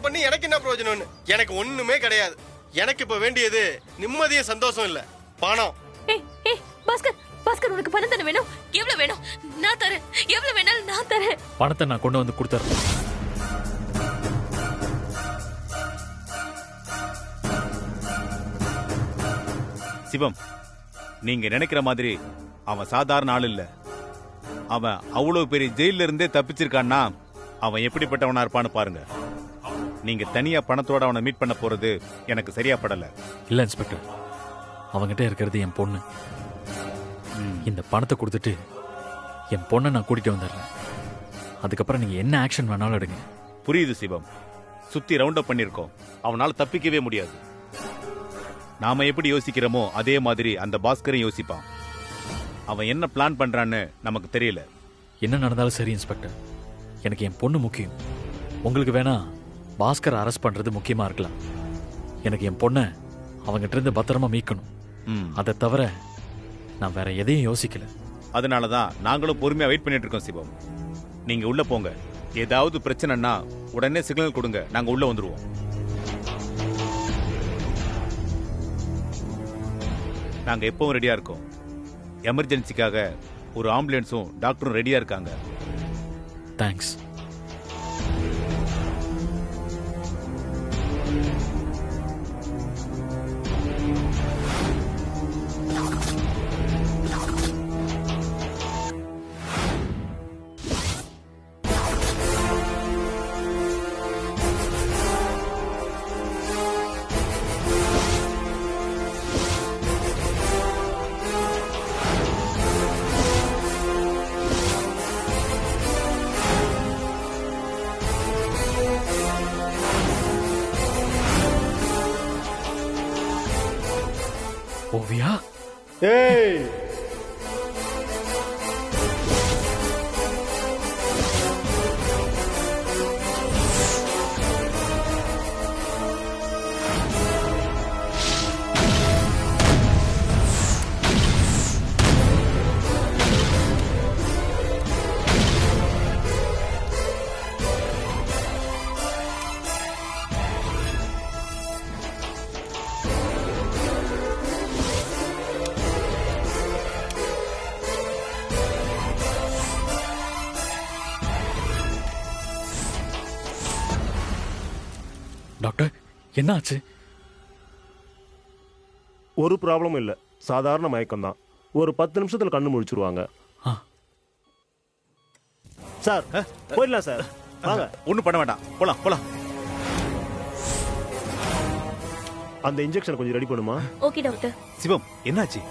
பண்ணி எனக்கு என்ன பிரயோஜனம்னு. எனக்கு ஒண்ணுமே கிடையாது. எனக்கு இப்ப வேண்டியது நிம்மதியும் சந்தோஷம் இல்ல, பணம். பாஸ்கர், பாஸ்கர், உனக்கு பணம் தானே வேணும்? எவ்வளவு வேணும்? நான் தரேன். எவ்வளவு வேணாலும் நான் தரேன். பணத்தை நான் கொண்டு வந்து கொடுத்துறேன். சிவம், நீங்க நினைக்கிற மாதிரி அவன் சாதாரண ஆள் இல்ல. அவன் அவ்வளவு பெரிய ஜெயில இருந்தே தப்பிச்சிருக்கான்னா அவன் எப்படிப்பட்டவனா இருப்பான்னு பாருங்க. நீங்க தனியா பணத்தோட அவனை மீட் பண்ண போறது எனக்கு சரியா படல. இல்ல இன்ஸ்பெக்டர், அவங்கிட்ட இருக்கிறது என் பொண்ணு. இந்த பணத்தை கொடுத்துட்டு என் பொண்ணை நான் கூட்டிட்டு வந்துடுறேன். அதுக்கப்புறம் நீங்க என்ன ஆக்ஷன் வேணாலும் எடுங்க. புரியுது சிவம், சுத்தி ரவுண்ட் அப் பண்ணிருக்கோம். அவனால தப்பிக்கவே முடியாது. நாம எப்படி யோசிக்கிறோமோ அதே மாதிரி அந்த பாஸ்கரும் யோசிப்பான். அவன் என்ன பிளான் பண்றான்னு நமக்கு தெரியல. என்ன நடந்தாலும் சரி இன்ஸ்பெக்டர், எனக்கு என் பொண்ணு முக்கியம். உங்களுக்கு வேணா பாஸ்கர் அரெஸ்ட் பண்றது முக்கியமா இருக்கலாம். எனக்கு என் பொண்ணை அவங்கிட்ட இருந்து பத்திரமா மீட்கணும். அதை தவிர நான் வேற எதையும் யோசிக்கல. அதனாலதான் நாங்களும் பொறுமையா வெயிட் பண்ணிட்டு இருக்கோம். சிவம், நீங்க உள்ள போங்க. ஏதாவது பிரச்சனைன்னா உடனே சிக்னல் கொடுங்க, நாங்க உள்ள வந்துருவோம். நாங்க எப்பவும் ரெடியா இருக்கோம். எமர்ஜென்சிக்காக ஒரு ஆம்புலன்ஸும் டாக்டரும் ரெடியா இருக்காங்க. தேங்க்ஸ். ஓவியா, ஏய், டாக்டர் என்ன ஆச்சு? ஒரு ப்ராப்ளமும் இல்லை, சாதாரண மயக்கம் தான். ஒரு 10 நிமிஷத்துல கண்ணு முழிச்சிருவாங்க. சார் போயிடலாம் சார், வாங்க. ஒண்ணும் பண்ண வேண்டாம், போலாம் போலாம். அந்த இன்ஜெக்ஷன் கொஞ்சம் ரெடி பண்ணுமா? Okay doctor. சிவம், என்னாச்சு?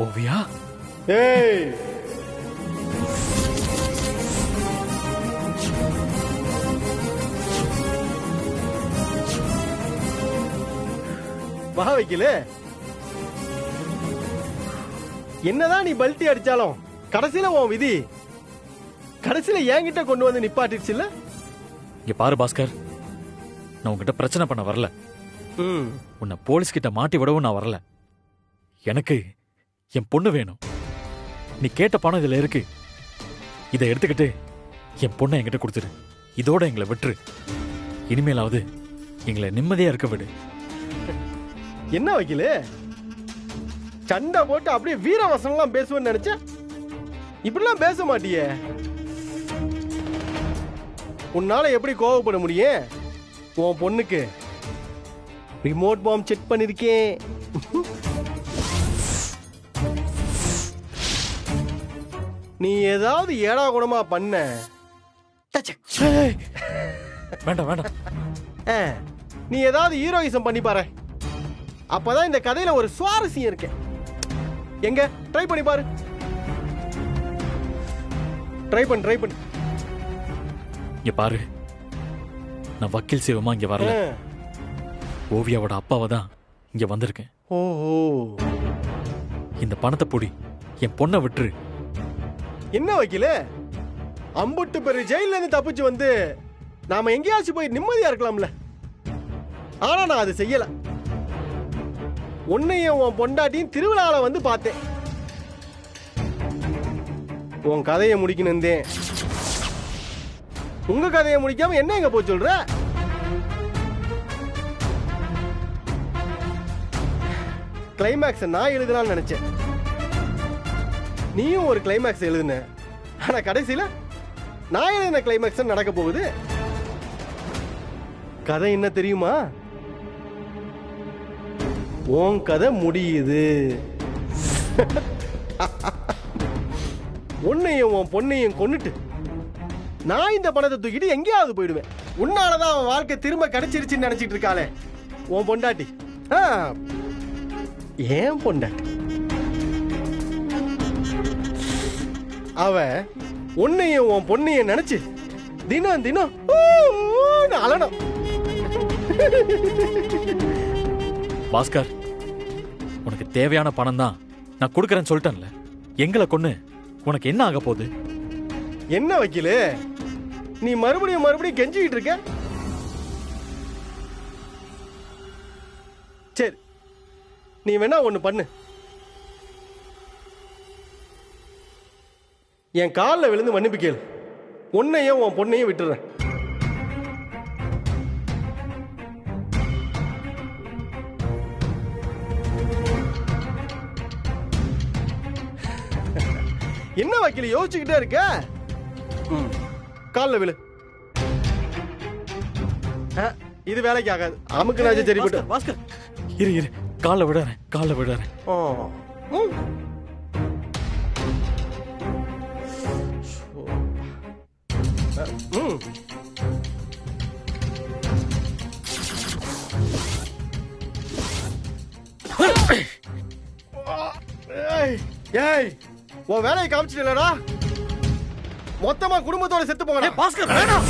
ஓவியா, ஏய், வா வைக்கல. என்னதான் நீ பல்ட்டி அடிச்சாலும் கடைசியில உன் விதி கடைசியில என்கிட்ட கொண்டு வந்து நிப்பாட்டிடுச்சு இல்ல. இங்க பாரு பாஸ்கர், நான் உங்ககிட்ட பிரச்சனை பண்ண வரல. உன்னை போலீஸ் கிட்ட மாட்டி விடவும் நான் வரல. எனக்கு என் பொண்ணு வேணும். நீ கேட்ட பணம் இதுல இருக்கு. இதை எடுத்துக்கிட்டு என் பொண்ணை என்கிட்ட கொடுத்துரு. இதோட எங்களை விட்டுரு. இனிமேலாவது எங்களை நிம்மதியா இருக்க விடு. என்ன வைக்கல, சண்டை போட்டு அப்படியே வீரவசனம்லாம் பேசுவேன்னு நினைச்ச, இப்படிலாம் பேச மாட்டியே. உன்னால எப்படி கோவப்பட முடியும்? உன் பொண்ணுக்கு ரிமோட் பாம் செக் பண்ணிருக்கேன். நீ ஏதாவது ஏடா குணமா பண்ண, வேண்டாம் வேண்டாம், நீ ஏதாவது ஹீரோயிசம் பண்ணி பாரு. அப்பதான் இந்த கதையில ஒரு சுவாரஸ்யம் இருக்கு. எங்க ட்ரை பண்ணி பாரு. ட்ரை பண்ணு. இங்க பாரு, நான் வக்கீல் சிவமா இங்க வரல. ஓவியாவோட அப்பாவை தான் இங்க வந்திருக்கேன். ஓஹோ, இந்த பணத்தை பொடி, என் பொண்ணை விட்டுரு. என்ன வைக்கல, அம்புட்டு பேரு ஜெயில இருந்து தப்பிச்சு வந்து நாம எங்கேயாச்சும் போய் நிம்மதியா இருக்கலாம்ல. ஆனா நான் அதை செய்யல. உன்னையும் உன் பொண்டாட்டியும் திருவிழால வந்து பார்த்தேன். உன் கதையை முடிக்கணும். உங்க கதையை முடிக்காம என்ன எங்க போய் சொல்ற? கிளைமேக்ஸ் நான் எழுதலாம்னு நினைச்சேன். நீயும் ஒரு கிளைமேக்ஸ் எழுதுன. ஆனா கடைசியில நான் எழுதின கிளைமேக்ஸ் நடக்க போகுது. கதை என்ன தெரியுமா? உன் கதை முடியுது. உன்னையும் உன் பொண்ணையும் கொன்னுட்டு நான் இந்த பணத்தை தூக்கிட்டு எங்கேயாவது போயிடுவேன். உன்னாலதான் அவன் வாழ்க்கை திரும்ப கிடைச்சிருச்சுன்னு நினைச்சிட்டு இருக்காளே உன் பொண்டாட்டி. ஏன் பொண்டாட்டி? அவ உன்னையும் உன் பொண்ணையும் நினைச்சு தினம் தினம் அலணும். பாஸ்கர், உனக்கு தேவையான பணம் தான் நான் கொடுக்கறேன்னு சொல்லிட்டேன்ல. எங்களை கொன்னு உனக்கு என்ன ஆக போகுது? என்ன வக்கீலு, நீ மறுபடியும் மறுபடியும் கெஞ்சிக்கிட்டு இருக்க? சரி, நீ வேணா ஒண்ணு பண்ணு. என் காலில் விழுந்து மன்னிப்பு கேளு. உன்னையும் உன் பொண்ணையும் விட்டுறேன். என்ன வக்கீல் யோசிச்சுக்கிட்டே இருக்க? காலில் விழு. இது வேலைக்கு ஆகாது. அமுக்கு நாச்சு சரி போட்டு. பாஸ்கர், இரு காலை விடுறேன், காலை விடுறேன். ஏய், உன் வேலையை காமிச்சிட்டா மொத்தமா குடும்பத்தோட செத்து போங்க. பாஸ்கர் வேணாம்.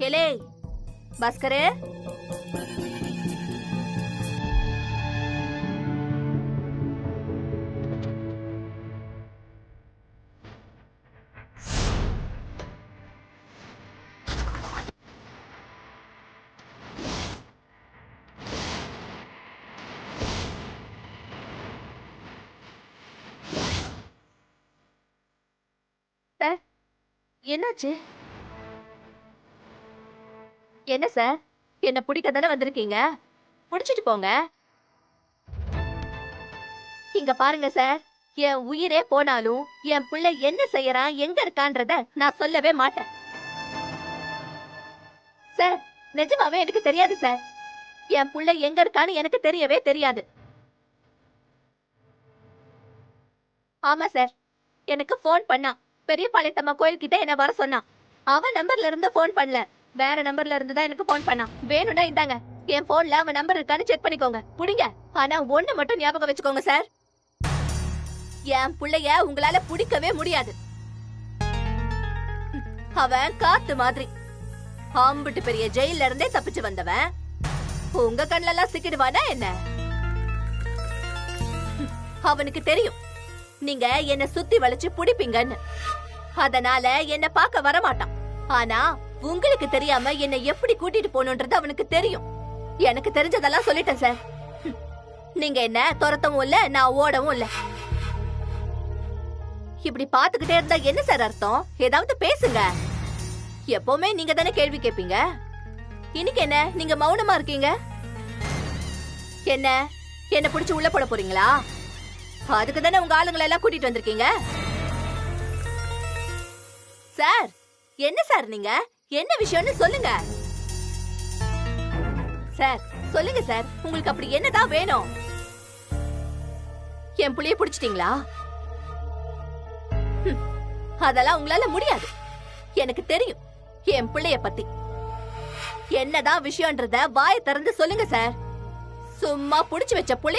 ஏலே பாஸ்கரே, என்னாச்சு? என்ன சார், என்ன பிடிக்க தானே வந்திருக்கீங்க? முடிச்சிட்டு போங்க. இங்க பாருங்க சார், என் உயிரே போனாலும் என் பிள்ளை என்ன செய்யறான், எங்க இருக்கான்றத நான் சொல்லவே மாட்டேன் சார். நிஜமாவே எனக்கு தெரியாது சார். என் பிள்ளை எங்க இருக்கான்னு எனக்கு தெரியவே தெரியாது. ஆமா சார், எனக்கு போன் பண்ணா. பெரிய பாளையத்தம்மா கோயில் கிட்ட என்ன வர சொன்னான். அவன் நம்பர்ல இருந்து போன் பண்ணல, வேற நம்பர்ல இருந்து தான் எனக்கு போன் பண்ணான். வேணும்னா இந்தாங்க, என் போன்ல அவன் நம்பர் இருக்கான்னு செக் பண்ணிக்கோங்க. புடிங்க. ஆனா ஒண்ணு மட்டும் ஞாபகம் வச்சுக்கோங்க சார், என் புள்ளைய உங்களால பிடிக்கவே முடியாது. அவன் காத்து மாதிரி. ஆம்பிட்டு பெரிய ஜெயில இருந்தே தப்பிச்சு வந்தவன் உங்க கண்ணுல எல்லாம் சிக்கிடுவானா என்ன? அவனுக்கு தெரியும் நீங்க என்ன சுத்தி வளைச்சு பிடிப்பீங்கன்னு. அதனால என்ன பார்க்க வரமாட்டான். ஆனா உங்களுக்கு தெரியாம என்ன எப்படி கூட்டிட்டு போகணும்ன்றது அவனுக்கு தெரியும். எனக்கு தெரிஞ்சதெல்லாம் சொல்லிட்டேன் சார். நீங்க என்ன துரத்தவும் இல்ல, நான் ஓடவும் இல்ல. இப்படி பாத்துக்கிட்டே இருந்தா என்ன சார் அர்த்தம்? ஏதாவது பேசுங்க. எப்பவுமே நீங்க தானே கேள்வி கேட்பீங்க. இன்னைக்கு என்ன நீங்க மௌனமா இருக்கீங்க? என்ன என்ன பிடிச்சு உள்ள போட போறீங்களா? அதுக்கு தானே உங்க ஆளுங்களை எல்லாம் கூட்டிட்டு வந்திருக்கீங்க. சார், என்ன சார் நீங்க? என்ன விஷயம்னு சொல்லுங்க சார். சொல்லுங்க சார், உங்களுக்கு அப்படி என்னதான் வேணும்? என் புள்ளைய பிடிச்சிட்டீங்களா? அதெல்லாம் உங்களால முடியாது. எனக்கு தெரியும் என் பிள்ளைய பத்தி. என்னதான் விஷயம்ன்றத வாயை திறந்து சொல்லுங்க சார். சும்மா புடிச்சு வச்ச புள்ளைய